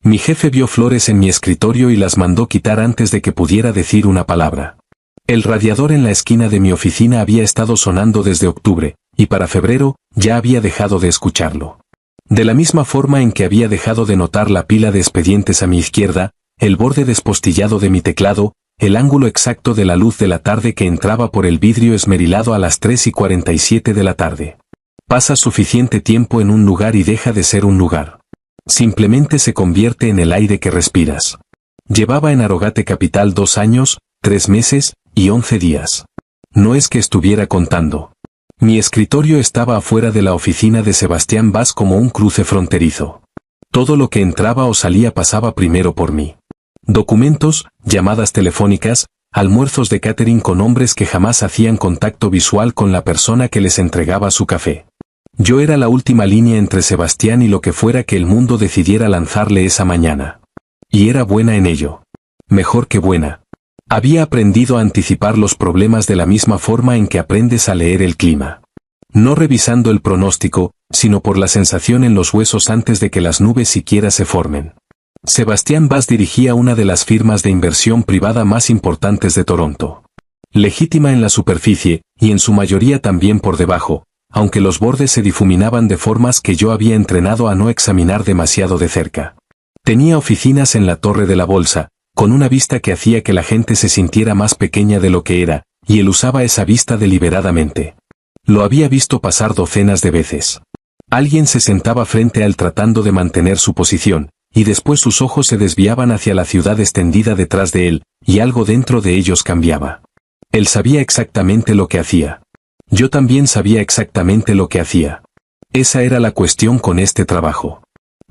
Mi jefe vio flores en mi escritorio y las mandó quitar antes de que pudiera decir una palabra. El radiador en la esquina de mi oficina había estado sonando desde octubre, y para febrero ya había dejado de escucharlo. De la misma forma en que había dejado de notar la pila de expedientes a mi izquierda, el borde despostillado de mi teclado, el ángulo exacto de la luz de la tarde que entraba por el vidrio esmerilado a las 3:47 de la tarde. Pasa suficiente tiempo en un lugar y deja de ser un lugar. Simplemente se convierte en el aire que respiras. Llevaba en Harrogate Capital 2 años, 3 meses y 11 días. No es que estuviera contando. Mi escritorio estaba afuera de la oficina de Sebastián Bas como un cruce fronterizo. Todo lo que entraba o salía pasaba primero por mí. Documentos, llamadas telefónicas, almuerzos de catering con hombres que jamás hacían contacto visual con la persona que les entregaba su café. Yo era la última línea entre Sebastián y lo que fuera que el mundo decidiera lanzarle esa mañana. Y era buena en ello. Mejor que buena. Había aprendido a anticipar los problemas de la misma forma en que aprendes a leer el clima. No revisando el pronóstico, sino por la sensación en los huesos antes de que las nubes siquiera se formen. Sebastián Bas dirigía una de las firmas de inversión privada más importantes de Toronto. Legítima en la superficie, y en su mayoría también por debajo, aunque los bordes se difuminaban de formas que yo había entrenado a no examinar demasiado de cerca. Tenía oficinas en la Torre de la Bolsa, con una vista que hacía que la gente se sintiera más pequeña de lo que era, y él usaba esa vista deliberadamente. Lo había visto pasar docenas de veces. Alguien se sentaba frente a él tratando de mantener su posición, y después sus ojos se desviaban hacia la ciudad extendida detrás de él, y algo dentro de ellos cambiaba. Él sabía exactamente lo que hacía. Yo también sabía exactamente lo que hacía. Esa era la cuestión con este trabajo.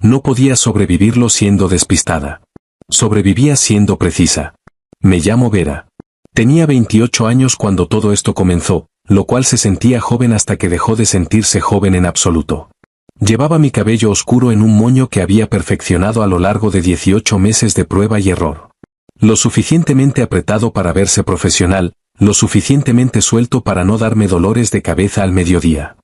No podía sobrevivirlo siendo despistada. Sobrevivía siendo precisa. Me llamo Vera. Tenía 28 años cuando todo esto comenzó, lo cual se sentía joven hasta que dejó de sentirse joven en absoluto. Llevaba mi cabello oscuro en un moño que había perfeccionado a lo largo de 18 meses de prueba y error. Lo suficientemente apretado para verse profesional, lo suficientemente suelto para no darme dolores de cabeza al mediodía.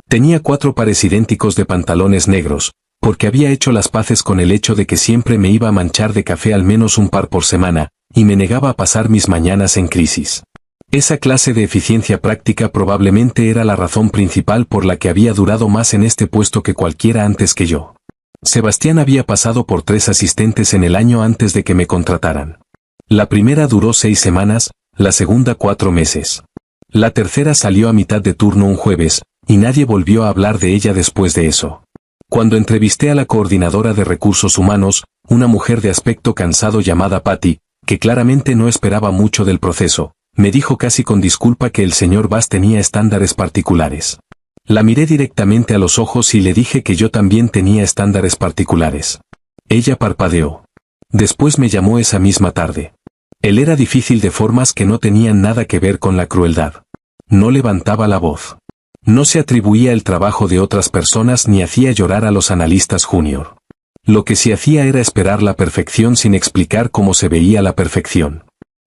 Tenía 4 pares idénticos de pantalones negros, porque había hecho las paces con el hecho de que siempre me iba a manchar de café al menos un par por semana, y me negaba a pasar mis mañanas en crisis. Esa clase de eficiencia práctica probablemente era la razón principal por la que había durado más en este puesto que cualquiera antes que yo. Sebastián había pasado por 3 asistentes en el año antes de que me contrataran. La primera duró 6 semanas, la segunda 4 meses. La tercera salió a mitad de turno un jueves, y nadie volvió a hablar de ella después de eso. Cuando entrevisté a la coordinadora de recursos humanos, una mujer de aspecto cansado llamada Patty, que claramente no esperaba mucho del proceso, me dijo casi con disculpa que el señor Bas tenía estándares particulares. La miré directamente a los ojos y le dije que yo también tenía estándares particulares. Ella parpadeó. Después me llamó esa misma tarde. Él era difícil de formas que no tenían nada que ver con la crueldad. No levantaba la voz. No se atribuía el trabajo de otras personas ni hacía llorar a los analistas junior. Lo que sí hacía era esperar la perfección sin explicar cómo se veía la perfección.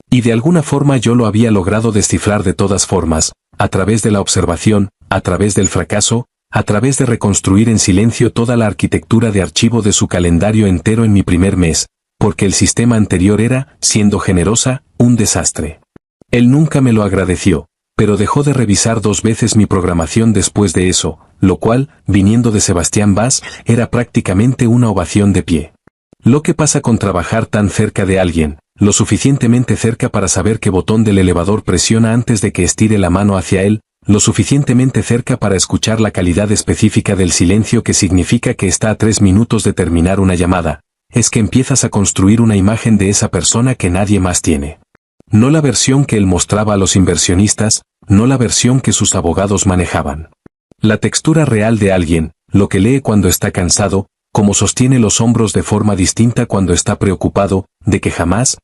Y de alguna forma yo lo había logrado descifrar de todas formas, a través de la observación, a través del fracaso, a través de reconstruir en silencio toda la arquitectura de archivo de su calendario entero en mi primer mes, porque el sistema anterior era, siendo generosa, un desastre. Él nunca me lo agradeció, pero dejó de revisar 2 veces mi programación después de eso, lo cual, viniendo de Sebastián Bas, era prácticamente una ovación de pie. Lo que pasa con trabajar tan cerca de alguien, lo suficientemente cerca para saber qué botón del elevador presiona antes de que estire la mano hacia él, lo suficientemente cerca para escuchar la calidad específica del silencio que significa que está a 3 minutos de terminar una llamada, es que empiezas a construir una imagen de esa persona que nadie más tiene. No la versión que él mostraba a los inversionistas, no la versión que sus abogados manejaban. La textura real de alguien, lo que lee cuando está cansado, cómo sostiene los hombros de forma distinta cuando está preocupado, de que jamás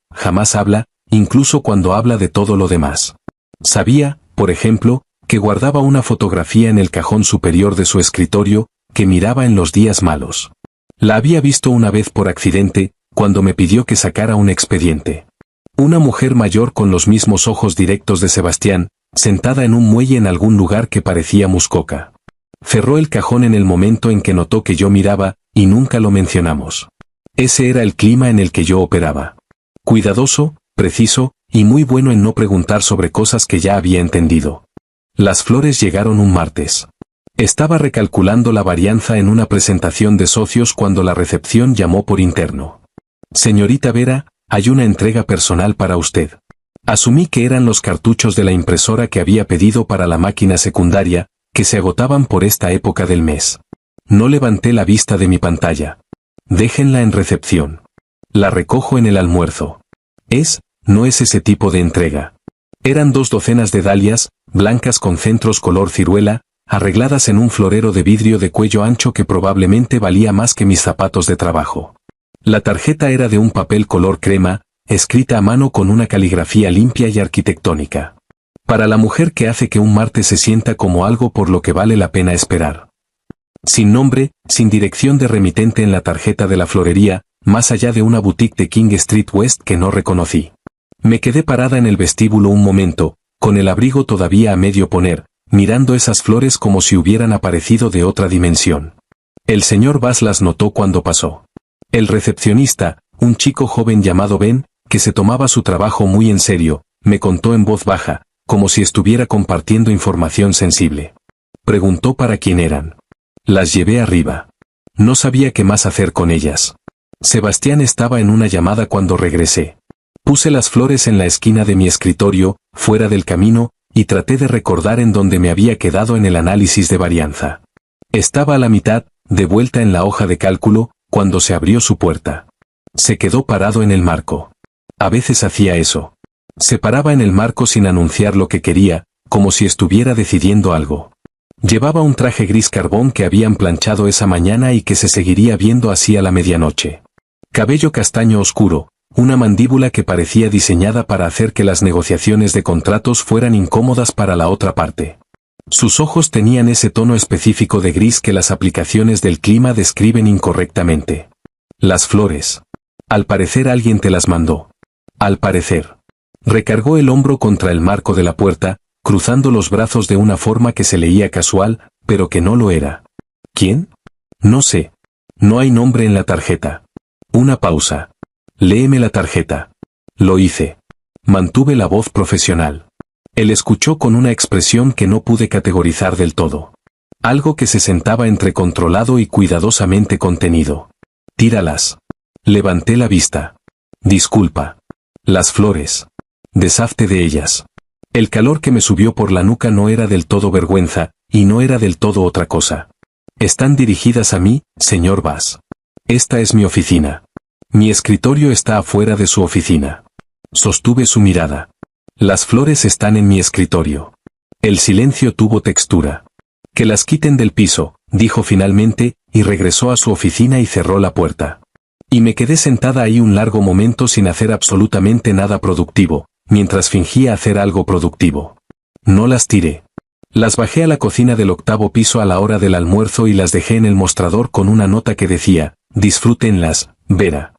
habla, incluso cuando habla de todo lo demás. Sabía, por ejemplo, que guardaba una fotografía en el cajón superior de su escritorio, que miraba en los días malos. La había visto una vez por accidente, cuando me pidió que sacara un expediente. Una mujer mayor con los mismos ojos directos de Sebastián, sentada en un muelle en algún lugar que parecía Muskoka. Cerró el cajón en el momento en que notó que yo miraba, y nunca lo mencionamos. Ese era el clima en el que yo operaba. Cuidadoso, preciso, y muy bueno en no preguntar sobre cosas que ya había entendido. Las flores llegaron un martes. Estaba recalculando la varianza en una presentación de socios cuando la recepción llamó por interno. Señorita Vera, hay una entrega personal para usted. Asumí que eran los cartuchos de la impresora que había pedido para la máquina secundaria, que se agotaban por esta época del mes. No levanté la vista de mi pantalla. Déjenla en recepción. La recojo en el almuerzo. No es ese tipo de entrega. Eran 2 docenas de dalias, blancas con centros color ciruela, arregladas en un florero de vidrio de cuello ancho que probablemente valía más que mis zapatos de trabajo. La tarjeta era de un papel color crema, escrita a mano con una caligrafía limpia y arquitectónica. Para la mujer que hace que un martes se sienta como algo por lo que vale la pena esperar. Sin nombre, sin dirección de remitente en la tarjeta de la florería, más allá de una boutique de King Street West que no reconocí. Me quedé parada en el vestíbulo un momento, con el abrigo todavía a medio poner, mirando esas flores como si hubieran aparecido de otra dimensión. El señor Bass las notó cuando pasó. El recepcionista, un chico joven llamado Ben, que se tomaba su trabajo muy en serio, me contó en voz baja, como si estuviera compartiendo información sensible. Preguntó para quién eran. Las llevé arriba. No sabía qué más hacer con ellas. Sebastián estaba en una llamada cuando regresé. Puse las flores en la esquina de mi escritorio, fuera del camino, y traté de recordar en dónde me había quedado en el análisis de varianza. Estaba a la mitad, de vuelta en la hoja de cálculo, cuando se abrió su puerta. Se quedó parado en el marco. A veces hacía eso. Se paraba en el marco sin anunciar lo que quería, como si estuviera decidiendo algo. Llevaba un traje gris carbón que habían planchado esa mañana y que se seguiría viendo así a la medianoche. Cabello castaño oscuro, una mandíbula que parecía diseñada para hacer que las negociaciones de contratos fueran incómodas para la otra parte. Sus ojos tenían ese tono específico de gris que las aplicaciones del clima describen incorrectamente. Las flores. Al parecer alguien te las mandó. Al parecer. Recargó el hombro contra el marco de la puerta, cruzando los brazos de una forma que se leía casual, pero que no lo era. ¿Quién? No sé. No hay nombre en la tarjeta. Una pausa. Léeme la tarjeta. Lo hice. Mantuve la voz profesional. Él escuchó con una expresión que no pude categorizar del todo. Algo que se sentaba entre controlado y cuidadosamente contenido. Tíralas. Levanté la vista. Disculpa. Las flores. Deshazte de ellas. El calor que me subió por la nuca no era del todo vergüenza, y no era del todo otra cosa. Están dirigidas a mí, señor Bass. Esta es mi oficina. Mi escritorio está afuera de su oficina. Sostuve su mirada. Las flores están en mi escritorio. El silencio tuvo textura. Que las quiten del piso, dijo finalmente, y regresó a su oficina y cerró la puerta. Y me quedé sentada ahí un largo momento sin hacer absolutamente nada productivo, mientras fingía hacer algo productivo. No las tiré. Las bajé a la cocina del 8º piso a la hora del almuerzo y las dejé en el mostrador con una nota que decía, disfrútenlas, Vera.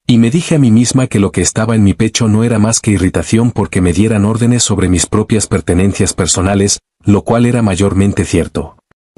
Y me dije a mí misma que lo que estaba en mi pecho no era más que irritación porque me dieran órdenes sobre mis propias pertenencias personales, lo cual era mayormente cierto.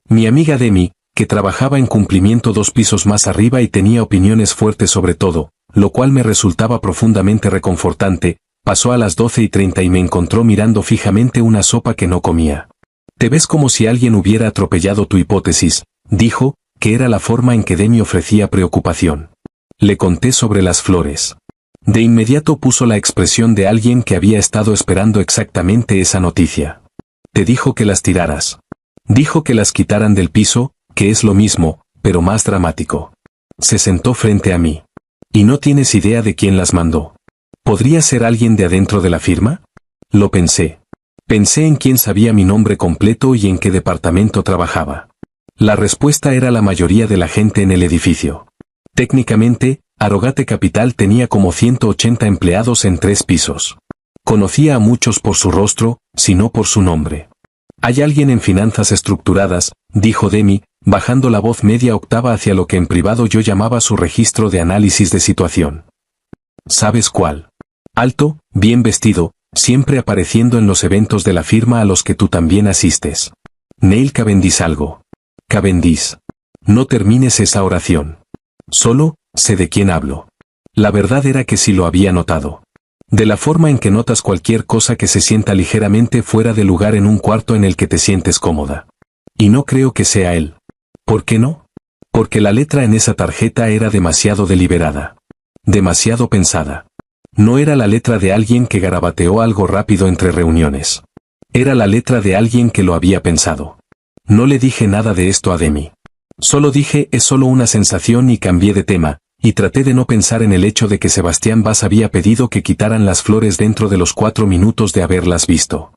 Mi amiga Demi, que trabajaba en cumplimiento 2 pisos más arriba y tenía opiniones fuertes sobre todo, lo cual me resultaba profundamente reconfortante, pasó a las 12:30 y me encontró mirando fijamente una sopa que no comía. Te ves como si alguien hubiera atropellado tu hipótesis, dijo, que era la forma en que Demi ofrecía preocupación. Le conté sobre las flores. De inmediato puso la expresión de alguien que había estado esperando exactamente esa noticia. Te dijo que las tiraras. Dijo que las quitaran del piso, que es lo mismo, pero más dramático. Se sentó frente a mí. ¿Y no tienes idea de quién las mandó? ¿Podría ser alguien de adentro de la firma? Lo pensé. Pensé en quién sabía mi nombre completo y en qué departamento trabajaba. La respuesta era la mayoría de la gente en el edificio. Técnicamente, Arogate Capital tenía como 180 empleados en 3 pisos. Conocía a muchos por su rostro, si no por su nombre. Hay alguien en finanzas estructuradas, dijo Demi, bajando la voz media octava hacia lo que en privado yo llamaba su registro de análisis de situación. ¿Sabes cuál? Alto, bien vestido, siempre apareciendo en los eventos de la firma a los que tú también asistes. Neil Cavendish algo. Cavendish. No termines esa oración. Solo, sé de quién hablo. La verdad era que sí lo había notado. De la forma en que notas cualquier cosa que se sienta ligeramente fuera de lugar en un cuarto en el que te sientes cómoda. Y no creo que sea él. ¿Por qué no? Porque la letra en esa tarjeta era demasiado deliberada. Demasiado pensada. No era la letra de alguien que garabateó algo rápido entre reuniones. Era la letra de alguien que lo había pensado. No le dije nada de esto a Demi. Solo dije es solo una sensación y cambié de tema, y traté de no pensar en el hecho de que Sebastián Bass había pedido que quitaran las flores dentro de los 4 minutos de haberlas visto.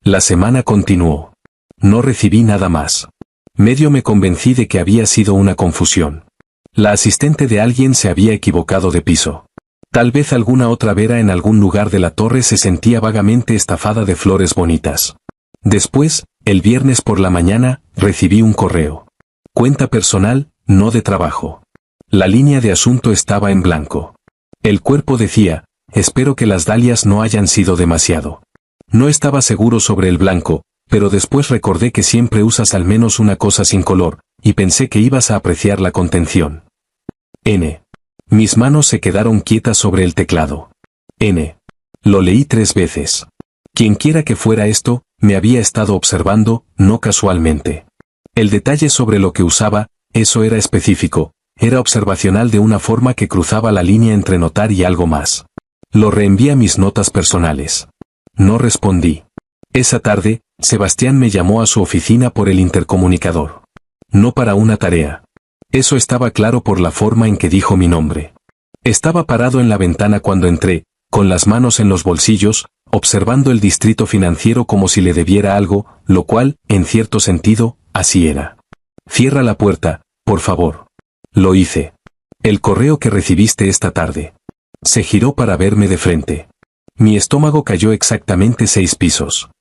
La semana continuó. No recibí nada más. Medio me convencí de que había sido una confusión. La asistente de alguien se había equivocado de piso. Tal vez alguna otra Vera en algún lugar de la torre se sentía vagamente estafada de flores bonitas. Después, el viernes por la mañana, recibí un correo. Cuenta personal, no de trabajo. La línea de asunto estaba en blanco. El cuerpo decía, espero que las dalias no hayan sido demasiado. No estaba seguro sobre el blanco, pero después recordé que siempre usas al menos una cosa sin color, y pensé que ibas a apreciar la contención. N. Mis manos se quedaron quietas sobre el teclado. N. Lo leí 3 veces. Quienquiera que fuera esto, me había estado observando, no casualmente. El detalle sobre lo que usaba, eso era específico, era observacional de una forma que cruzaba la línea entre notar y algo más. Lo reenvié a mis notas personales. No respondí. Esa tarde, Sebastián me llamó a su oficina por el intercomunicador. No para una tarea. Eso estaba claro por la forma en que dijo mi nombre. Estaba parado en la ventana cuando entré, con las manos en los bolsillos, observando el distrito financiero como si le debiera algo, lo cual, en cierto sentido, así era. Cierra la puerta, por favor. Lo hice. El correo que recibiste esta tarde. Se giró para verme de frente. Mi estómago cayó exactamente 6 pisos.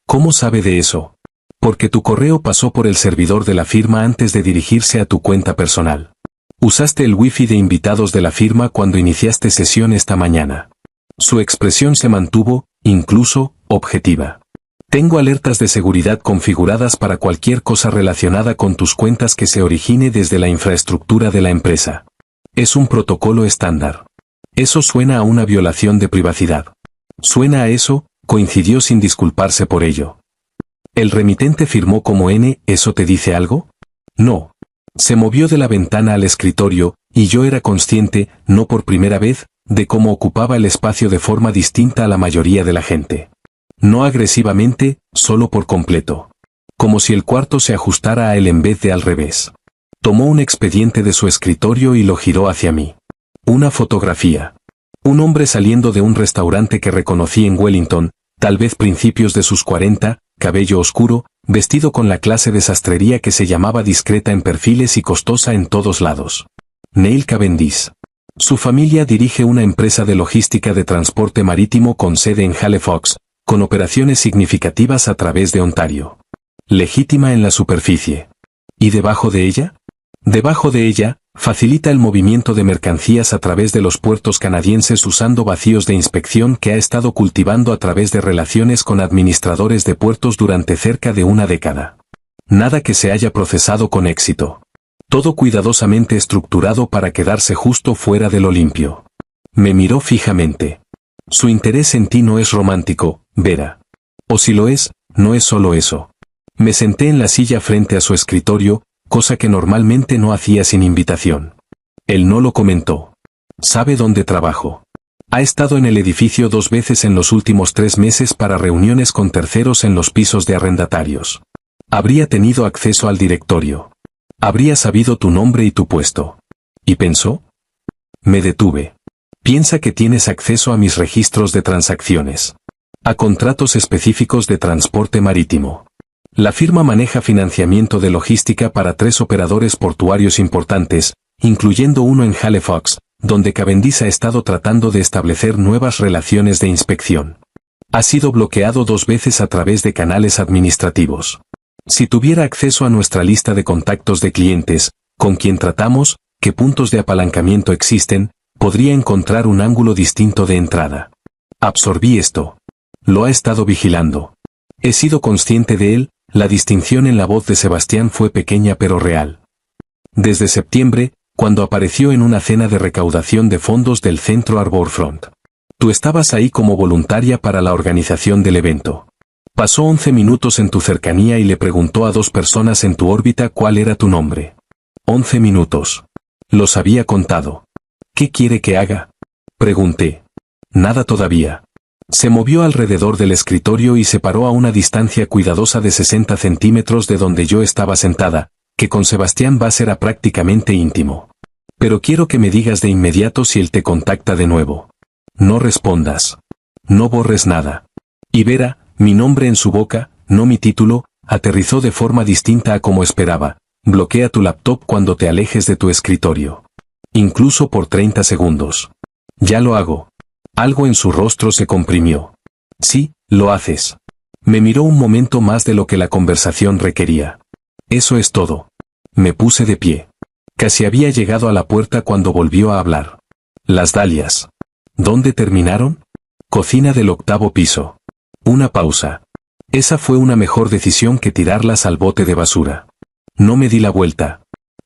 ¿Cómo sabe de eso? Porque tu correo pasó por el servidor de la firma antes de dirigirse a tu cuenta personal. Usaste el wifi de invitados de la firma cuando iniciaste sesión esta mañana. Su expresión se mantuvo, incluso, objetiva. Tengo alertas de seguridad configuradas para cualquier cosa relacionada con tus cuentas que se origine desde la infraestructura de la empresa. Es un protocolo estándar. Eso suena a una violación de privacidad. Suena a eso, coincidió sin disculparse por ello. El remitente firmó como N, ¿eso te dice algo? No. Se movió de la ventana al escritorio, y yo era consciente, no por primera vez, de cómo ocupaba el espacio de forma distinta a la mayoría de la gente. No agresivamente, solo por completo. Como si el cuarto se ajustara a él en vez de al revés. Tomó un expediente de su escritorio y lo giró hacia mí. Una fotografía. Un hombre saliendo de un restaurante que reconocí en Wellington, tal vez principios de sus 40, cabello oscuro, vestido con la clase de sastrería que se llamaba discreta en perfiles y costosa en todos lados. Neil Cavendish. Su familia dirige una empresa de logística de transporte marítimo con sede en Halifax, con operaciones significativas a través de Ontario. Legítima en la superficie. ¿Y debajo de ella? Debajo de ella, facilita el movimiento de mercancías a través de los puertos canadienses usando vacíos de inspección que ha estado cultivando a través de relaciones con administradores de puertos durante cerca de una década. Nada que se haya procesado con éxito. Todo cuidadosamente estructurado para quedarse justo fuera de lo limpio. Me miró fijamente. Su interés en ti no es romántico, Vera. O si lo es, no es solo eso. Me senté en la silla frente a su escritorio, cosa que normalmente no hacía sin invitación. Él no lo comentó. Sabe dónde trabajo. Ha estado en el edificio 2 veces en los últimos 3 meses para reuniones con terceros en los pisos de arrendatarios. Habría tenido acceso al directorio. Habría sabido tu nombre y tu puesto. ¿Y pensó? Me detuve. Piensa que tienes acceso a mis registros de transacciones. A contratos específicos de transporte marítimo. La firma maneja financiamiento de logística para 3 operadores portuarios importantes, incluyendo uno en Halifax, donde Cavendish ha estado tratando de establecer nuevas relaciones de inspección. Ha sido bloqueado 2 veces a través de canales administrativos. Si tuviera acceso a nuestra lista de contactos de clientes, con quien tratamos, qué puntos de apalancamiento existen, podría encontrar un ángulo distinto de entrada. Absorbí esto. Lo ha estado vigilando. He sido consciente de él. La distinción en la voz de Sebastián fue pequeña pero real. Desde septiembre, cuando apareció en una cena de recaudación de fondos del Centro Arborfront. Tú estabas ahí como voluntaria para la organización del evento. Pasó 11 minutos en tu cercanía y le preguntó a 2 personas en tu órbita cuál era tu nombre. 11 minutos. Los había contado. ¿Qué quiere que haga? Pregunté. Nada todavía. Se movió alrededor del escritorio y se paró a una distancia cuidadosa de 60 centímetros de donde yo estaba sentada, que con Sebastián va a ser prácticamente íntimo. Pero quiero que me digas de inmediato si él te contacta de nuevo. No respondas. No borres nada. Y Vera, mi nombre en su boca, no mi título, aterrizó de forma distinta a como esperaba. Bloquea tu laptop cuando te alejes de tu escritorio. Incluso por 30 segundos. Ya lo hago. Algo en su rostro se comprimió. Sí, lo haces. Me miró un momento más de lo que la conversación requería. Eso es todo. Me puse de pie. Casi había llegado a la puerta cuando volvió a hablar. Las dalias. ¿Dónde terminaron? Cocina del 8º piso. Una pausa. Esa fue una mejor decisión que tirarlas al bote de basura. No me di la vuelta.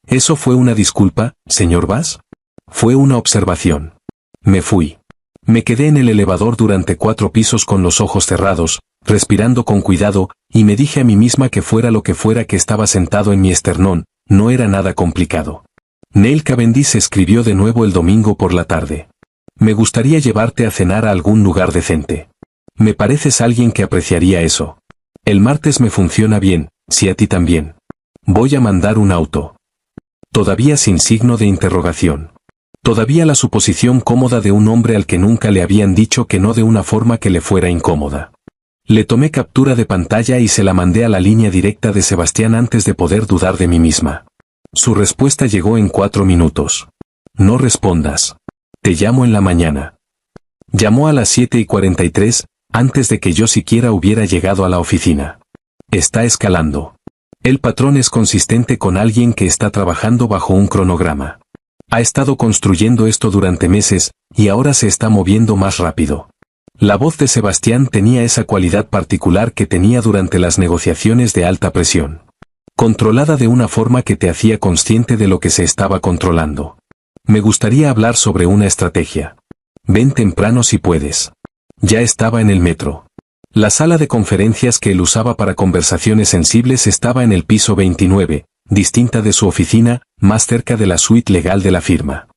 ¿Eso fue una disculpa, señor Bass? Fue una observación. Me fui. Me quedé en el elevador durante 4 pisos con los ojos cerrados, respirando con cuidado, y me dije a mí misma que fuera lo que fuera que estaba sentado en mi esternón, no era nada complicado. Neil Cavendish escribió de nuevo el domingo por la tarde. Me gustaría llevarte a cenar a algún lugar decente. Me pareces alguien que apreciaría eso. El martes me funciona bien, si a ti también. Voy a mandar un auto. Todavía sin signo de interrogación. Todavía la suposición cómoda de un hombre al que nunca le habían dicho que no de una forma que le fuera incómoda. Le tomé captura de pantalla y se la mandé a la línea directa de Sebastián antes de poder dudar de mí misma. Su respuesta llegó en 4 minutos. No respondas. Te llamo en la mañana. Llamó a las 7:43, antes de que yo siquiera hubiera llegado a la oficina. Está escalando. El patrón es consistente con alguien que está trabajando bajo un cronograma. Ha estado construyendo esto durante meses, y ahora se está moviendo más rápido. La voz de Sebastián tenía esa cualidad particular que tenía durante las negociaciones de alta presión. Controlada de una forma que te hacía consciente de lo que se estaba controlando. Me gustaría hablar sobre una estrategia. Ven temprano si puedes. Ya estaba en el metro. La sala de conferencias que él usaba para conversaciones sensibles estaba en el piso 29, distinta de su oficina, más cerca de la suite legal de la firma.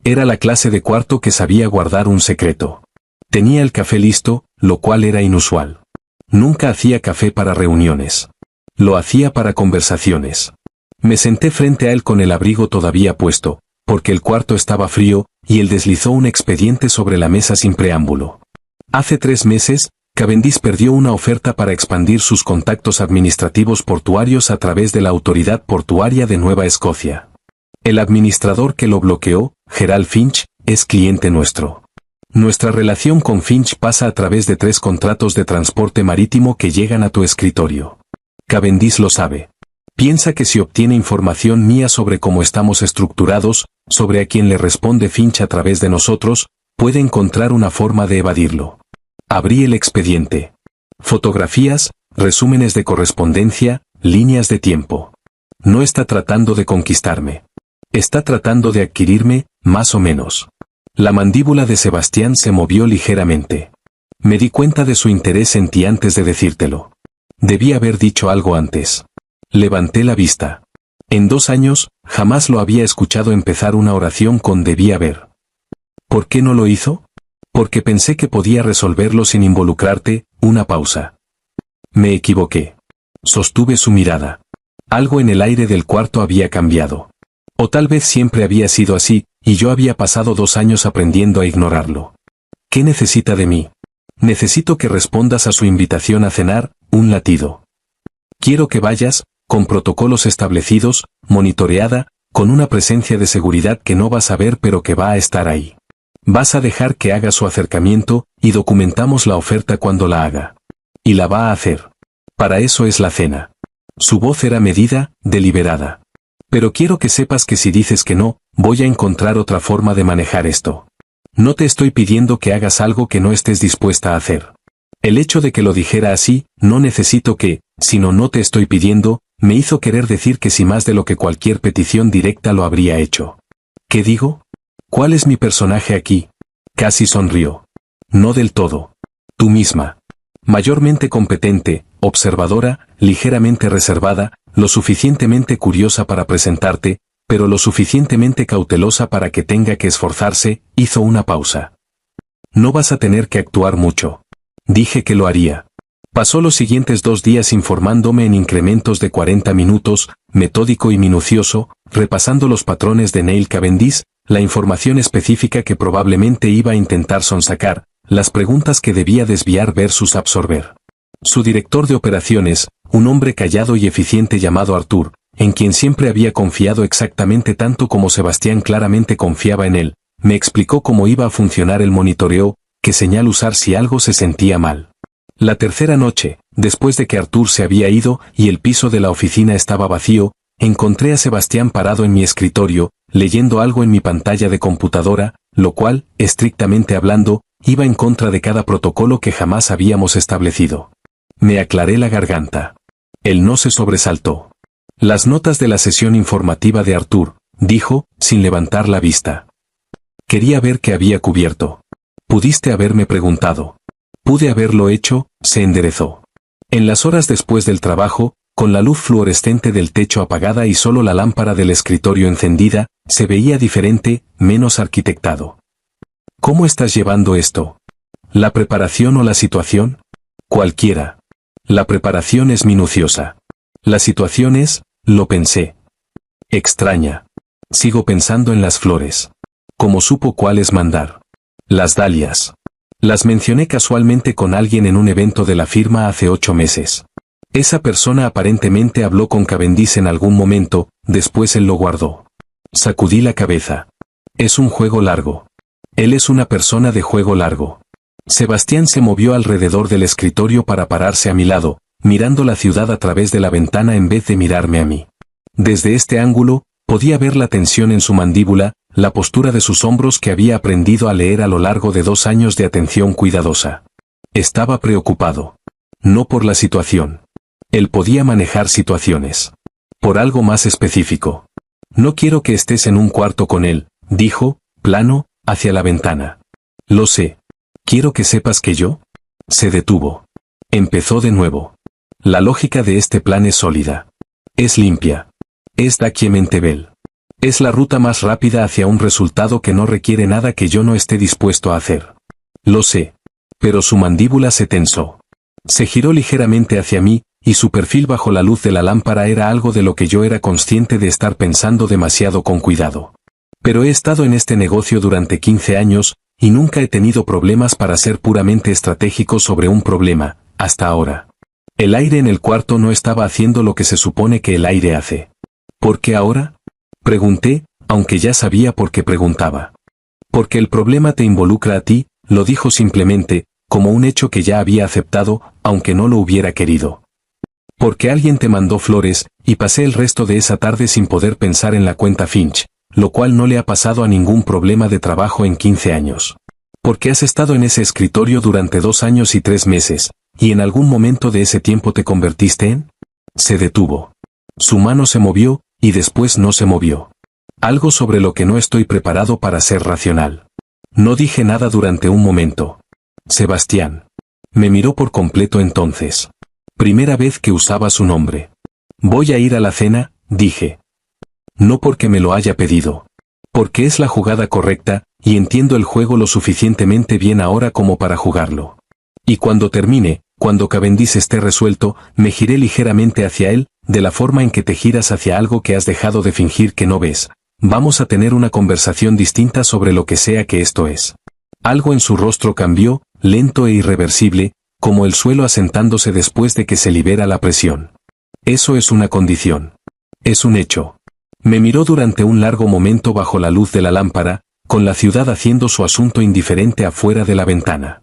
Era la clase de cuarto que sabía guardar un secreto. Tenía el café listo, lo cual era inusual. Nunca hacía café para reuniones. Lo hacía para conversaciones. Me senté frente a él con el abrigo todavía puesto, porque el cuarto estaba frío, y él deslizó un expediente sobre la mesa sin preámbulo. Hace 3 meses, Cavendish perdió una oferta para expandir sus contactos administrativos portuarios a través de la Autoridad Portuaria de Nueva Escocia. El administrador que lo bloqueó, Gerald Finch, es cliente nuestro. Nuestra relación con Finch pasa a través de 3 contratos de transporte marítimo que llegan a tu escritorio. Cavendish lo sabe. Piensa que si obtiene información mía sobre cómo estamos estructurados, sobre a quién le responde Finch a través de nosotros, puede encontrar una forma de evadirlo. Abrí el expediente. Fotografías, resúmenes de correspondencia, líneas de tiempo. No está tratando de conquistarme. Está tratando de adquirirme, más o menos. La mandíbula de Sebastián se movió ligeramente. Me di cuenta de su interés en ti antes de decírtelo. Debí haber dicho algo antes. Levanté la vista. En 2 años, jamás lo había escuchado empezar una oración con debí haber. ¿Por qué no lo hizo? Porque pensé que podía resolverlo sin involucrarte. Una pausa. Me equivoqué. Sostuve su mirada. Algo en el aire del cuarto había cambiado. O tal vez siempre había sido así, y yo había pasado 2 años aprendiendo a ignorarlo. ¿Qué necesita de mí? Necesito que respondas a su invitación a cenar, un latido. Quiero que vayas, con protocolos establecidos, monitoreada, con una presencia de seguridad que no vas a ver pero que va a estar ahí. Vas a dejar que haga su acercamiento, y documentamos la oferta cuando la haga. Y la va a hacer. Para eso es la cena. Su voz era medida, deliberada. Pero quiero que sepas que si dices que no, voy a encontrar otra forma de manejar esto. No te estoy pidiendo que hagas algo que no estés dispuesta a hacer. El hecho de que lo dijera así, no necesito que, sino no te estoy pidiendo, me hizo querer decir que sí más de lo que cualquier petición directa lo habría hecho. ¿Qué digo? ¿Cuál es mi personaje aquí? Casi sonrió. No del todo. Tú misma. Mayormente competente, observadora, ligeramente reservada, lo suficientemente curiosa para presentarte, pero lo suficientemente cautelosa para que tenga que esforzarse. Hizo una pausa. No vas a tener que actuar mucho. Dije que lo haría. Pasó los siguientes 2 días informándome en incrementos de 40 minutos, metódico y minucioso, repasando los patrones de Neil Cavendish, la información específica que probablemente iba a intentar sonsacar, las preguntas que debía desviar versus absorber. Su director de operaciones, un hombre callado y eficiente llamado Arthur, en quien siempre había confiado exactamente tanto como Sebastián claramente confiaba en él, me explicó cómo iba a funcionar el monitoreo, qué señal usar si algo se sentía mal. La tercera noche, después de que Arthur se había ido y el piso de la oficina estaba vacío, encontré a Sebastián parado en mi escritorio, leyendo algo en mi pantalla de computadora, lo cual, estrictamente hablando, iba en contra de cada protocolo que jamás habíamos establecido. Me aclaré la garganta. Él no se sobresaltó. Las notas de la sesión informativa de Arthur, dijo, sin levantar la vista. Quería ver qué había cubierto. Pudiste haberme preguntado. Pude haberlo hecho. Se enderezó. En las horas después del trabajo, con la luz fluorescente del techo apagada y solo la lámpara del escritorio encendida, se veía diferente, menos arquitectado. ¿Cómo estás llevando esto? ¿La preparación o la situación? Cualquiera. La preparación es minuciosa. La situación es, lo pensé. Extraña. Sigo pensando en las flores. ¿Cómo supo cuáles mandar? Las dalias. Las mencioné casualmente con alguien en un evento de la firma hace 8 meses. Esa persona aparentemente habló con Cavendish en algún momento, después él lo guardó. Sacudí la cabeza. Es un juego largo. Él es una persona de juego largo. Sebastián se movió alrededor del escritorio para pararse a mi lado, mirando la ciudad a través de la ventana en vez de mirarme a mí. Desde este ángulo, podía ver la tensión en su mandíbula, la postura de sus hombros que había aprendido a leer a lo largo de 2 años de atención cuidadosa. Estaba preocupado. No por la situación. Él podía manejar situaciones. Por algo más específico. No quiero que estés en un cuarto con él, dijo, plano, hacia la ventana. Lo sé. Quiero que sepas que yo. Se detuvo. Empezó de nuevo. La lógica de este plan es sólida. Es limpia. Es Daquiementebel. Es la ruta más rápida hacia un resultado que no requiere nada que yo no esté dispuesto a hacer. Lo sé. Pero su mandíbula se tensó. Se giró ligeramente hacia mí, y su perfil bajo la luz de la lámpara era algo de lo que yo era consciente de estar pensando demasiado con cuidado. Pero he estado en este negocio durante 15 años, y nunca he tenido problemas para ser puramente estratégico sobre un problema, hasta ahora. El aire en el cuarto no estaba haciendo lo que se supone que el aire hace. ¿Por qué ahora? Pregunté, aunque ya sabía por qué preguntaba. Porque el problema te involucra a ti, lo dijo simplemente, como un hecho que ya había aceptado, aunque no lo hubiera querido. Porque alguien te mandó flores, y pasé el resto de esa tarde sin poder pensar en la cuenta Finch, lo cual no le ha pasado a ningún problema de trabajo en 15 años. Porque has estado en ese escritorio durante 2 años y 3 meses, y en algún momento de ese tiempo te convertiste en... Se detuvo. Su mano se movió, y después no se movió. Algo sobre lo que no estoy preparado para ser racional. No dije nada durante un momento. Sebastián. Me miró por completo entonces. Primera vez que usaba su nombre. Voy a ir a la cena, dije. No porque me lo haya pedido. Porque es la jugada correcta, y entiendo el juego lo suficientemente bien ahora como para jugarlo. Y cuando termine, cuando Cavendish esté resuelto, me giré ligeramente hacia él, de la forma en que te giras hacia algo que has dejado de fingir que no ves. Vamos a tener una conversación distinta sobre lo que sea que esto es. Algo en su rostro cambió, lento e irreversible, como el suelo asentándose después de que se libera la presión. Eso es una condición. Es un hecho. Me miró durante un largo momento bajo la luz de la lámpara, con la ciudad haciendo su asunto indiferente afuera de la ventana.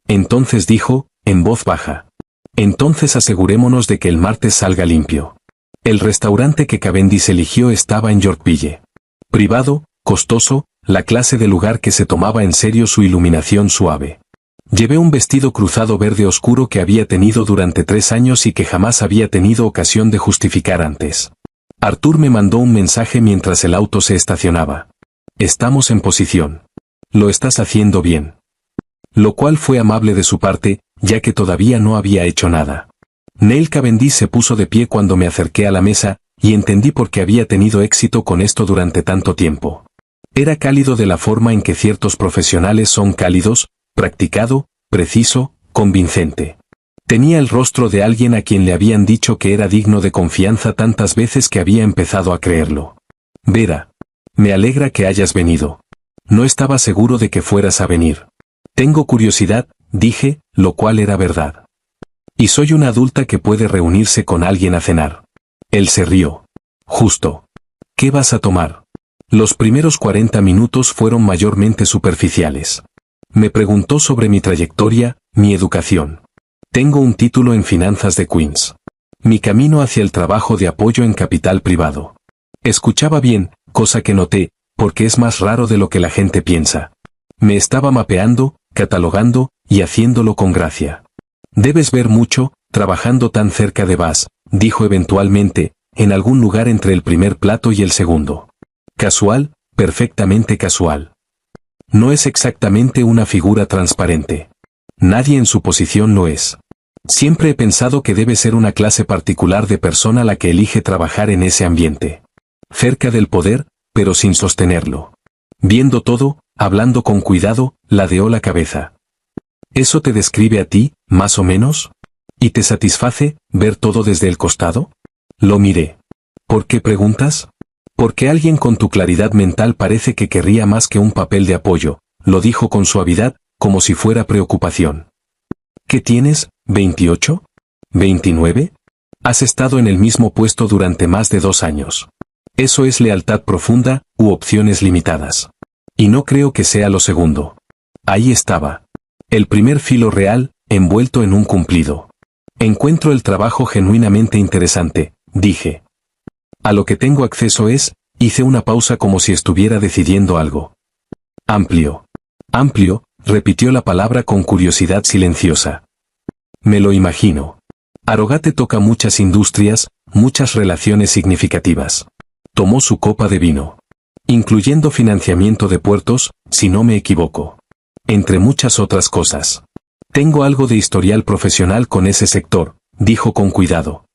Entonces dijo, en voz baja. Entonces asegurémonos de que el martes salga limpio. El restaurante que Cavendish eligió estaba en Yorkville. Privado, costoso, la clase de lugar que se tomaba en serio su iluminación suave. Llevé un vestido cruzado verde oscuro que había tenido durante 3 años y que jamás había tenido ocasión de justificar antes. Arthur me mandó un mensaje mientras el auto se estacionaba. Estamos en posición. Lo estás haciendo bien. Lo cual fue amable de su parte, ya que todavía no había hecho nada. Neil Cavendish se puso de pie cuando me acerqué a la mesa, y entendí por qué había tenido éxito con esto durante tanto tiempo. Era cálido de la forma en que ciertos profesionales son cálidos, practicado, preciso, convincente. Tenía el rostro de alguien a quien le habían dicho que era digno de confianza tantas veces que había empezado a creerlo. Vera, me alegra que hayas venido. No estaba seguro de que fueras a venir. Tengo curiosidad, dije, lo cual era verdad. Y soy una adulta que puede reunirse con alguien a cenar. Él se rió. Justo. ¿Qué vas a tomar? Los primeros 40 minutos fueron mayormente superficiales. Me preguntó sobre mi trayectoria, mi educación. Tengo un título en finanzas de Queens. Mi camino hacia el trabajo de apoyo en capital privado. Escuchaba bien, cosa que noté, porque es más raro de lo que la gente piensa. Me estaba mapeando, catalogando, y haciéndolo con gracia. Debes ver mucho, trabajando tan cerca de Bass, dijo eventualmente, en algún lugar entre el primer plato y el segundo. Casual, perfectamente casual. No es exactamente una figura transparente. Nadie en su posición lo es. Siempre he pensado que debe ser una clase particular de persona la que elige trabajar en ese ambiente. Cerca del poder, pero sin sostenerlo. Viendo todo, hablando con cuidado, ladeó la cabeza. ¿Eso te describe a ti, más o menos? ¿Y te satisface, ver todo desde el costado? Lo miré. ¿Por qué preguntas? Porque alguien con tu claridad mental parece que querría más que un papel de apoyo, lo dijo con suavidad, como si fuera preocupación. ¿Qué tienes, 28? ¿29? Has estado en el mismo puesto durante más de 2 años. Eso es lealtad profunda, u opciones limitadas. Y no creo que sea lo segundo. Ahí estaba. El primer filo real, envuelto en un cumplido. Encuentro el trabajo genuinamente interesante, dije. A lo que tengo acceso es, hice una pausa como si estuviera decidiendo algo. Amplio. Amplio, repitió la palabra con curiosidad silenciosa. Me lo imagino. Arogate toca muchas industrias, muchas relaciones significativas. Tomó su copa de vino. Incluyendo financiamiento de puertos, si no me equivoco. Entre muchas otras cosas. Tengo algo de historial profesional con ese sector, dijo con cuidado.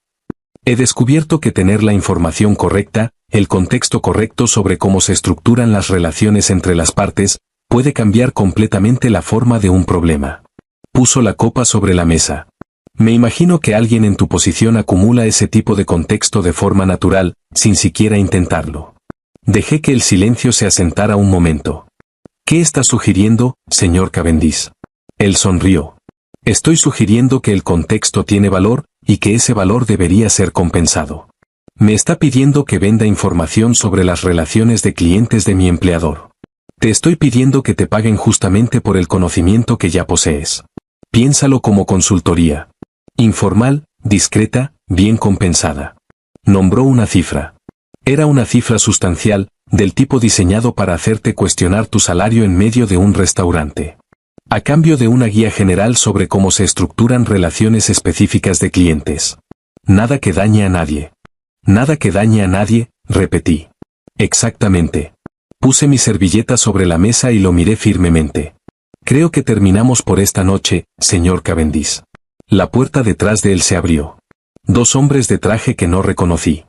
He descubierto que tener la información correcta, el contexto correcto sobre cómo se estructuran las relaciones entre las partes, puede cambiar completamente la forma de un problema. Puso la copa sobre la mesa. Me imagino que alguien en tu posición acumula ese tipo de contexto de forma natural, sin siquiera intentarlo. Dejé que el silencio se asentara un momento. ¿Qué estás sugiriendo, señor Cavendish? Él sonrió. Estoy sugiriendo que el contexto tiene valor, y que ese valor debería ser compensado. Me está pidiendo que venda información sobre las relaciones de clientes de mi empleador. Te estoy pidiendo que te paguen justamente por el conocimiento que ya posees. Piénsalo como consultoría. Informal, discreta, bien compensada. Nombró una cifra. Era una cifra sustancial, del tipo diseñado para hacerte cuestionar tu salario en medio de un restaurante. A cambio de una guía general sobre cómo se estructuran relaciones específicas de clientes. Nada que dañe a nadie. Nada que dañe a nadie, repetí. Exactamente. Puse mi servilleta sobre la mesa y lo miré firmemente. Creo que terminamos por esta noche, señor Cavendish. La puerta detrás de él se abrió. 2 hombres de traje que no reconocí.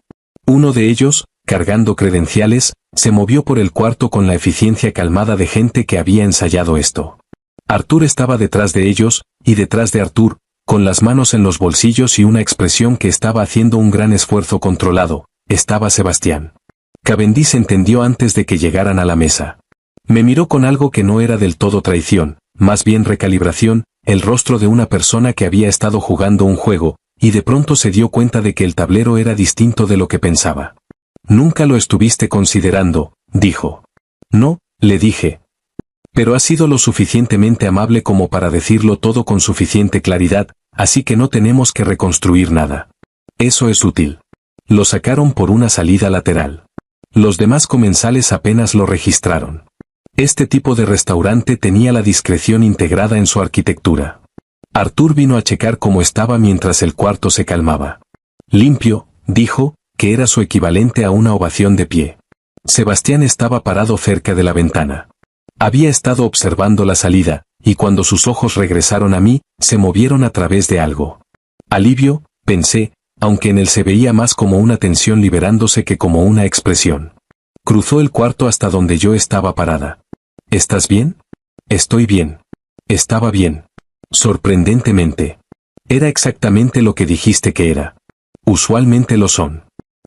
Uno de ellos, cargando credenciales, se movió por el cuarto con la eficiencia calmada de gente que había ensayado esto. Arthur estaba detrás de ellos, y detrás de Arthur, con las manos en los bolsillos y una expresión que estaba haciendo un gran esfuerzo controlado, estaba Sebastián. Cavendish entendió antes de que llegaran a la mesa. Me miró con algo que no era del todo traición, más bien recalibración, el rostro de una persona que había estado jugando un juego, y de pronto se dio cuenta de que el tablero era distinto de lo que pensaba. Nunca lo estuviste considerando, dijo. No, le dije. Pero has sido lo suficientemente amable como para decirlo todo con suficiente claridad, así que no tenemos que reconstruir nada. Eso es útil. Lo sacaron por una salida lateral. Los demás comensales apenas lo registraron. Este tipo de restaurante tenía la discreción integrada en su arquitectura. Arthur vino a checar cómo estaba mientras el cuarto se calmaba. Limpio, dijo, que era su equivalente a una ovación de pie. Sebastián estaba parado cerca de la ventana. Había estado observando la salida, y cuando sus ojos regresaron a mí, se movieron a través de algo. Alivio, pensé, aunque en él se veía más como una tensión liberándose que como una expresión. Cruzó el cuarto hasta donde yo estaba parada. ¿Estás bien? Estoy bien. Estaba bien. Sorprendentemente. Era exactamente lo que dijiste que era. Usualmente lo son.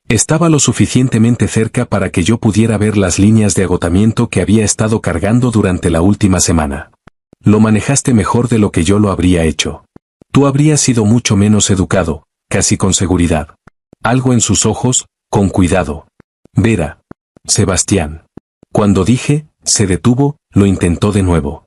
Estaba lo suficientemente cerca para que yo pudiera ver las líneas de agotamiento que había estado cargando durante la última semana. Lo manejaste mejor de lo que yo lo habría hecho. Tú habrías sido mucho menos educado, casi con seguridad. Algo en sus ojos, con cuidado. Vera. Sebastián. Cuando dije, se detuvo, lo intentó de nuevo.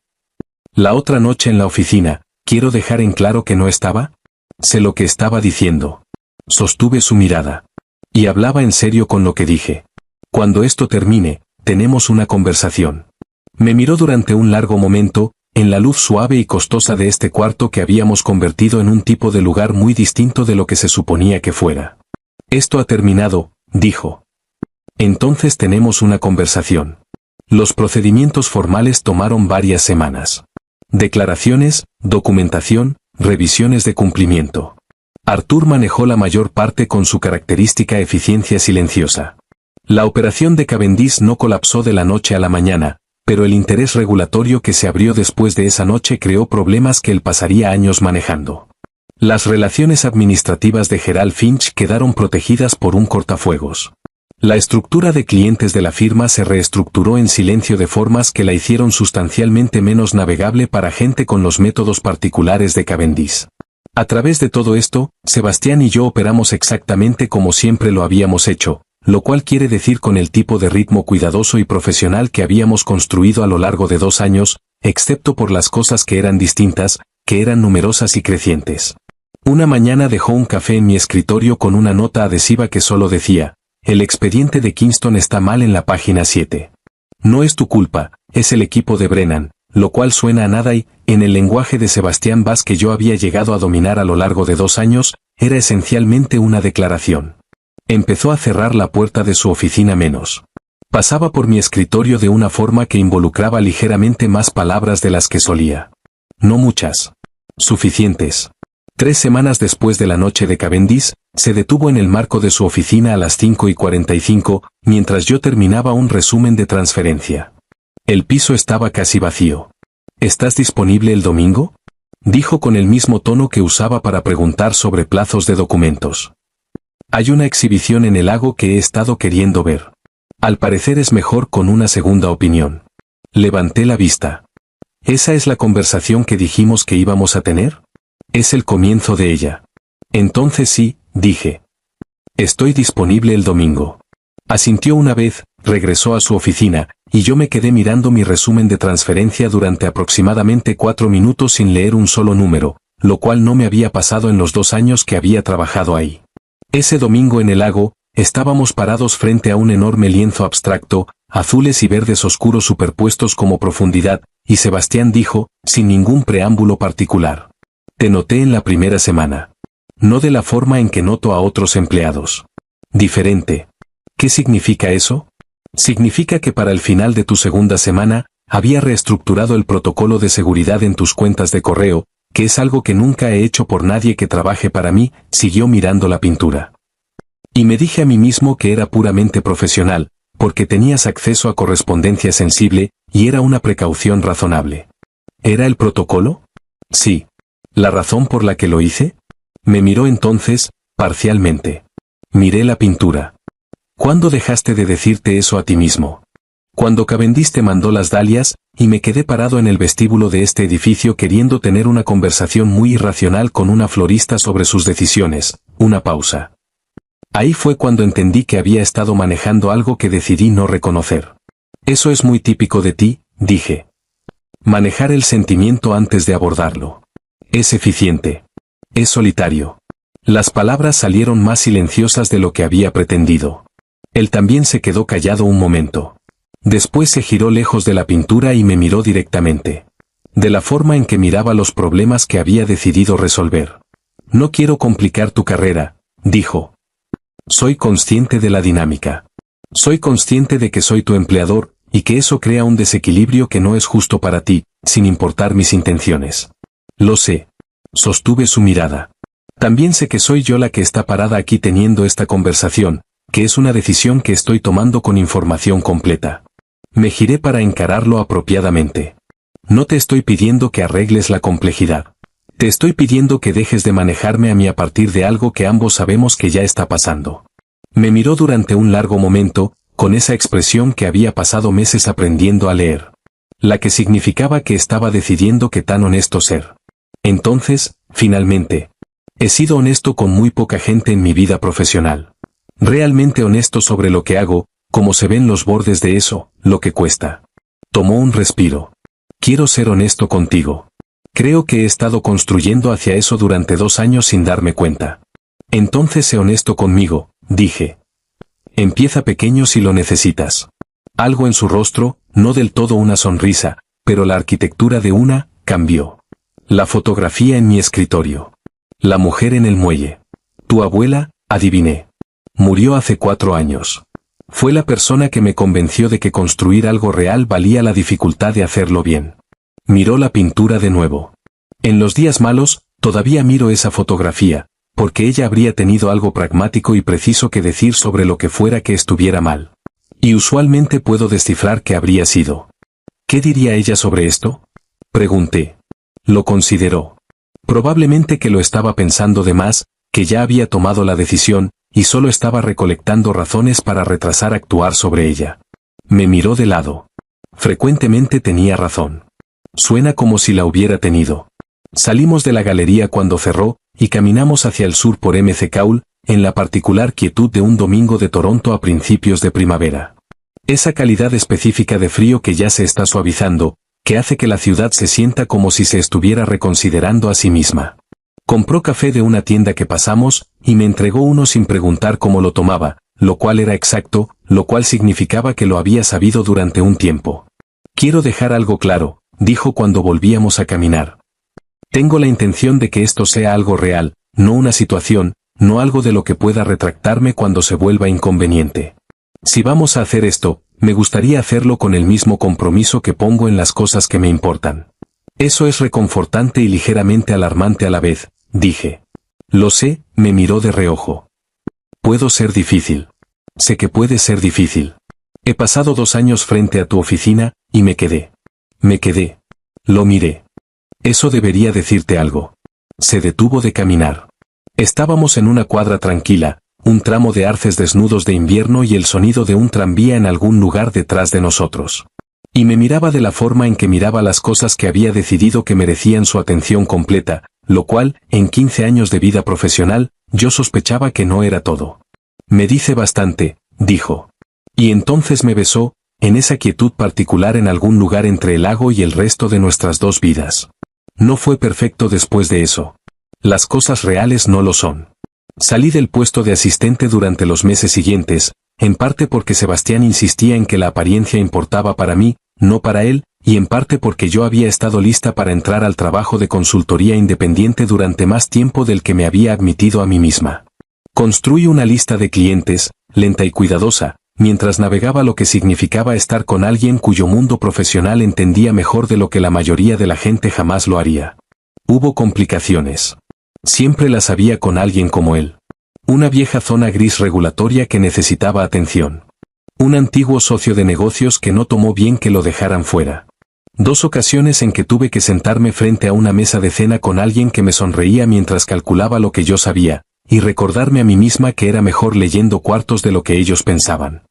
La otra noche en la oficina, ¿quiero dejar en claro que no estaba? Sé lo que estaba diciendo. Sostuve su mirada. Y hablaba en serio con lo que dije. Cuando esto termine, tenemos una conversación. Me miró durante un largo momento, en la luz suave y costosa de este cuarto que habíamos convertido en un tipo de lugar muy distinto de lo que se suponía que fuera. Esto ha terminado, dijo. Entonces tenemos una conversación. Los procedimientos formales tomaron varias semanas. Declaraciones, documentación, revisiones de cumplimiento. Arthur manejó la mayor parte con su característica eficiencia silenciosa. La operación de Cavendish no colapsó de la noche a la mañana, pero el interés regulatorio que se abrió después de esa noche creó problemas que él pasaría años manejando. Las relaciones administrativas de Gerald Finch quedaron protegidas por un cortafuegos. La estructura de clientes de la firma se reestructuró en silencio de formas que la hicieron sustancialmente menos navegable para gente con los métodos particulares de Cavendish. A través de todo esto, Sebastián y yo operamos exactamente como siempre lo habíamos hecho, lo cual quiere decir con el tipo de ritmo cuidadoso y profesional que habíamos construido a lo largo de 2 años, excepto por las cosas que eran distintas, que eran numerosas y crecientes. Una mañana dejó un café en mi escritorio con una nota adhesiva que solo decía: el expediente de Kingston está mal en la página 7. No es tu culpa, es el equipo de Brennan, lo cual suena a nada y, en el lenguaje de Sebastián Bass que yo había llegado a dominar a lo largo de 2 años, era esencialmente una declaración. Empezó a cerrar la puerta de su oficina menos. Pasaba por mi escritorio de una forma que involucraba ligeramente más palabras de las que solía. No muchas. Suficientes. 3 semanas después de la noche de Cavendish, se detuvo en el marco de su oficina a las 5:45, mientras yo terminaba un resumen de transferencia. El piso estaba casi vacío. ¿Estás disponible el domingo?, dijo con el mismo tono que usaba para preguntar sobre plazos de documentos. Hay una exhibición en el lago que he estado queriendo ver. Al parecer es mejor con una segunda opinión. Levanté la vista. ¿Esa es la conversación que dijimos que íbamos a tener? Es el comienzo de ella. Entonces sí, dije. Estoy disponible el domingo. Asintió una vez, regresó a su oficina, y yo me quedé mirando mi resumen de transferencia durante aproximadamente 4 minutos sin leer un solo número, lo cual no me había pasado en los 2 años que había trabajado ahí. Ese domingo en el lago, estábamos parados frente a un enorme lienzo abstracto, azules y verdes oscuros superpuestos como profundidad, y Sebastián dijo, sin ningún preámbulo particular: te noté en la primera semana. No de la forma en que noto a otros empleados. Diferente. ¿Qué significa eso? Significa que para el final de tu segunda semana, había reestructurado el protocolo de seguridad en tus cuentas de correo, que es algo que nunca he hecho por nadie que trabaje para mí. Siguió mirando la pintura. Y me dije a mí mismo que era puramente profesional, porque tenías acceso a correspondencia sensible, y era una precaución razonable. ¿Era el protocolo? Sí. ¿La razón por la que lo hice? Me miró entonces, parcialmente. Miré la pintura. ¿Cuándo dejaste de decirte eso a ti mismo? Cuando Cavendish te mandó las dalias, y me quedé parado en el vestíbulo de este edificio queriendo tener una conversación muy irracional con una florista sobre sus decisiones. Una pausa. Ahí fue cuando entendí que había estado manejando algo que decidí no reconocer. Eso es muy típico de ti, dije. Manejar el sentimiento antes de abordarlo. Es eficiente. Es solitario. Las palabras salieron más silenciosas de lo que había pretendido. Él también se quedó callado un momento. Después se giró lejos de la pintura y me miró directamente. De la forma en que miraba los problemas que había decidido resolver. No quiero complicar tu carrera, dijo. Soy consciente de la dinámica. Soy consciente de que soy tu empleador, y que eso crea un desequilibrio que no es justo para ti, sin importar mis intenciones. Lo sé. Sostuve su mirada. También sé que soy yo la que está parada aquí teniendo esta conversación, que es una decisión que estoy tomando con información completa. Me giré para encararlo apropiadamente. No te estoy pidiendo que arregles la complejidad. Te estoy pidiendo que dejes de manejarme a mí a partir de algo que ambos sabemos que ya está pasando. Me miró durante un largo momento, con esa expresión que había pasado meses aprendiendo a leer. La que significaba que estaba decidiendo qué tan honesto ser. Entonces, finalmente, he sido honesto con muy poca gente en mi vida profesional. Realmente honesto sobre lo que hago, como se ven los bordes de eso, lo que cuesta. Tomó un respiro. Quiero ser honesto contigo. Creo que he estado construyendo hacia eso durante 2 años sin darme cuenta. Entonces sé honesto conmigo, dije. Empieza pequeño si lo necesitas. Algo en su rostro, no del todo una sonrisa, pero la arquitectura de una, cambió. La fotografía en mi escritorio. La mujer en el muelle. Tu abuela, adiviné. Murió hace 4 años. Fue la persona que me convenció de que construir algo real valía la dificultad de hacerlo bien. Miró la pintura de nuevo. En los días malos, todavía miro esa fotografía, porque ella habría tenido algo pragmático y preciso que decir sobre lo que fuera que estuviera mal. Y usualmente puedo descifrar qué habría sido. ¿Qué diría ella sobre esto? Pregunté. Lo consideró. Probablemente que lo estaba pensando de más, que ya había tomado la decisión, y solo estaba recolectando razones para retrasar actuar sobre ella. Me miró de lado. Frecuentemente tenía razón. Suena como si la hubiera tenido. Salimos de la galería cuando cerró, y caminamos hacia el sur por McCall, en la particular quietud de un domingo de Toronto a principios de primavera. Esa calidad específica de frío que ya se está suavizando, que hace que la ciudad se sienta como si se estuviera reconsiderando a sí misma. Compró café de una tienda que pasamos, y me entregó uno sin preguntar cómo lo tomaba, lo cual era exacto, lo cual significaba que lo había sabido durante un tiempo. Quiero dejar algo claro, dijo cuando volvíamos a caminar. Tengo la intención de que esto sea algo real, no una situación, no algo de lo que pueda retractarme cuando se vuelva inconveniente. Si vamos a hacer esto, me gustaría hacerlo con el mismo compromiso que pongo en las cosas que me importan. Eso es reconfortante y ligeramente alarmante a la vez, dije. Lo sé, me miró de reojo. Puedo ser difícil. Sé que puede ser difícil. He pasado 2 años frente a tu oficina, y me quedé. Lo miré. Eso debería decirte algo. Se detuvo de caminar. Estábamos en una cuadra tranquila, un tramo de arces desnudos de invierno y el sonido de un tranvía en algún lugar detrás de nosotros. Y me miraba de la forma en que miraba las cosas que había decidido que merecían su atención completa, lo cual, en 15 años de vida profesional, yo sospechaba que no era todo. Me dice bastante, dijo. Y entonces me besó, en esa quietud particular en algún lugar entre el lago y el resto de nuestras 2 vidas. No fue perfecto después de eso. Las cosas reales no lo son. Salí del puesto de asistente durante los meses siguientes, en parte porque Sebastián insistía en que la apariencia importaba para mí, no para él, y en parte porque yo había estado lista para entrar al trabajo de consultoría independiente durante más tiempo del que me había admitido a mí misma. Construí una lista de clientes, lenta y cuidadosa, mientras navegaba lo que significaba estar con alguien cuyo mundo profesional entendía mejor de lo que la mayoría de la gente jamás lo haría. Hubo complicaciones. Siempre las había con alguien como él. Una vieja zona gris regulatoria que necesitaba atención. Un antiguo socio de negocios que no tomó bien que lo dejaran fuera. 2 ocasiones en que tuve que sentarme frente a una mesa de cena con alguien que me sonreía mientras calculaba lo que yo sabía, y recordarme a mí misma que era mejor leyendo cuartos de lo que ellos pensaban.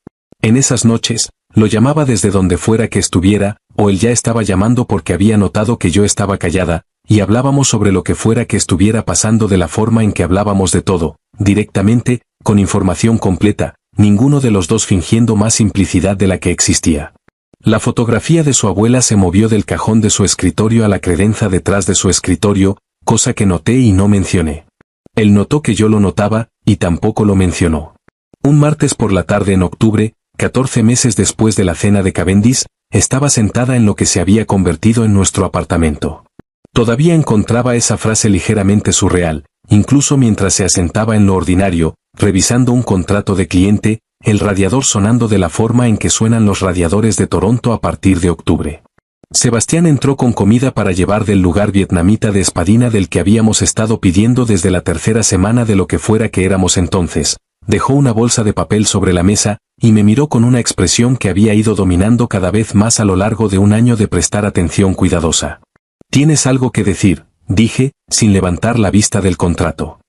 En esas noches, lo llamaba desde donde fuera que estuviera, o él ya estaba llamando porque había notado que yo estaba callada, y hablábamos sobre lo que fuera que estuviera pasando de la forma en que hablábamos de todo, directamente, con información completa, ninguno de los dos fingiendo más simplicidad de la que existía. La fotografía de su abuela se movió del cajón de su escritorio a la credenza detrás de su escritorio, cosa que noté y no mencioné. Él notó que yo lo notaba, y tampoco lo mencionó. Un martes por la tarde en octubre, 14 meses después de la cena de Cavendish, estaba sentada en lo que se había convertido en nuestro apartamento. Todavía encontraba esa frase ligeramente surreal, incluso mientras se asentaba en lo ordinario, revisando un contrato de cliente, el radiador sonando de la forma en que suenan los radiadores de Toronto a partir de octubre. Sebastián entró con comida para llevar del lugar vietnamita de espadina del que habíamos estado pidiendo desde la tercera semana de lo que fuera que éramos entonces. Dejó una bolsa de papel sobre la mesa, y me miró con una expresión que había ido dominando cada vez más a lo largo de un año de prestar atención cuidadosa. «¿Tienes algo que decir?», dije, sin levantar la vista del contrato.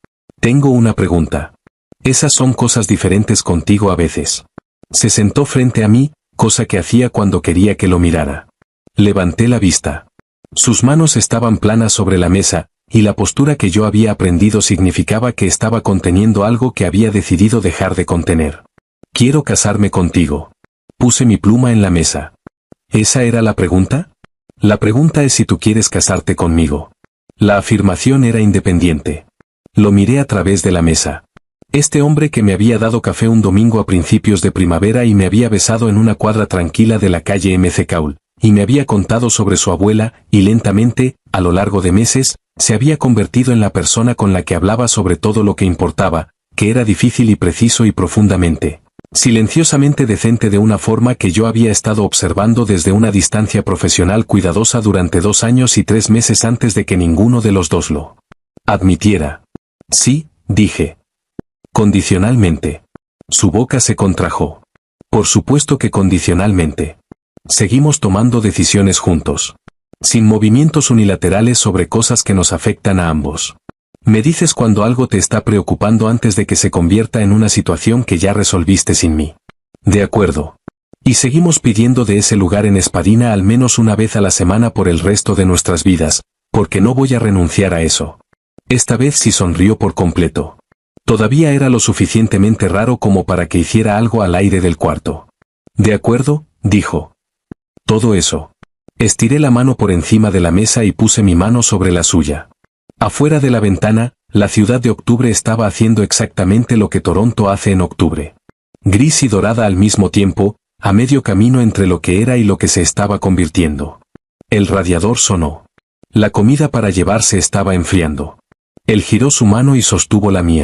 «Tengo una pregunta. Esas son cosas diferentes contigo a veces». Se sentó frente a mí, cosa que hacía cuando quería que lo mirara. Levanté la vista. Sus manos estaban planas sobre la mesa, y la postura que yo había aprendido significaba que estaba conteniendo algo que había decidido dejar de contener. «Quiero casarme contigo». Puse mi pluma en la mesa. ¿Esa era la pregunta? La pregunta es si tú quieres casarte conmigo. La afirmación era independiente. Lo miré a través de la mesa. Este hombre que me había dado café un domingo a principios de primavera y me había besado en una cuadra tranquila de la calle MC Caul, y me había contado sobre su abuela, y lentamente, a lo largo de meses, se había convertido en la persona con la que hablaba sobre todo lo que importaba, que era difícil y preciso y profundamente, silenciosamente decente de una forma que yo había estado observando desde una distancia profesional cuidadosa durante 2 años y 3 meses antes de que ninguno de los dos lo admitiera. «Sí», dije. «Condicionalmente». Su boca se contrajo. «Por supuesto que condicionalmente. Seguimos tomando decisiones juntos. Sin movimientos unilaterales sobre cosas que nos afectan a ambos. Me dices cuando algo te está preocupando antes de que se convierta en una situación que ya resolviste sin mí». «De acuerdo. Y seguimos pidiendo de ese lugar en Espadina al menos una vez a la semana por el resto de nuestras vidas, porque no voy a renunciar a eso». Esta vez sí sonrió por completo. Todavía era lo suficientemente raro como para que hiciera algo al aire del cuarto. «De acuerdo», dijo. «Todo eso». Estiré la mano por encima de la mesa y puse mi mano sobre la suya. Afuera de la ventana, la ciudad de octubre estaba haciendo exactamente lo que Toronto hace en octubre. Gris y dorada al mismo tiempo, a medio camino entre lo que era y lo que se estaba convirtiendo. El radiador sonó. La comida para llevar se estaba enfriando. Él giró su mano y sostuvo la mía.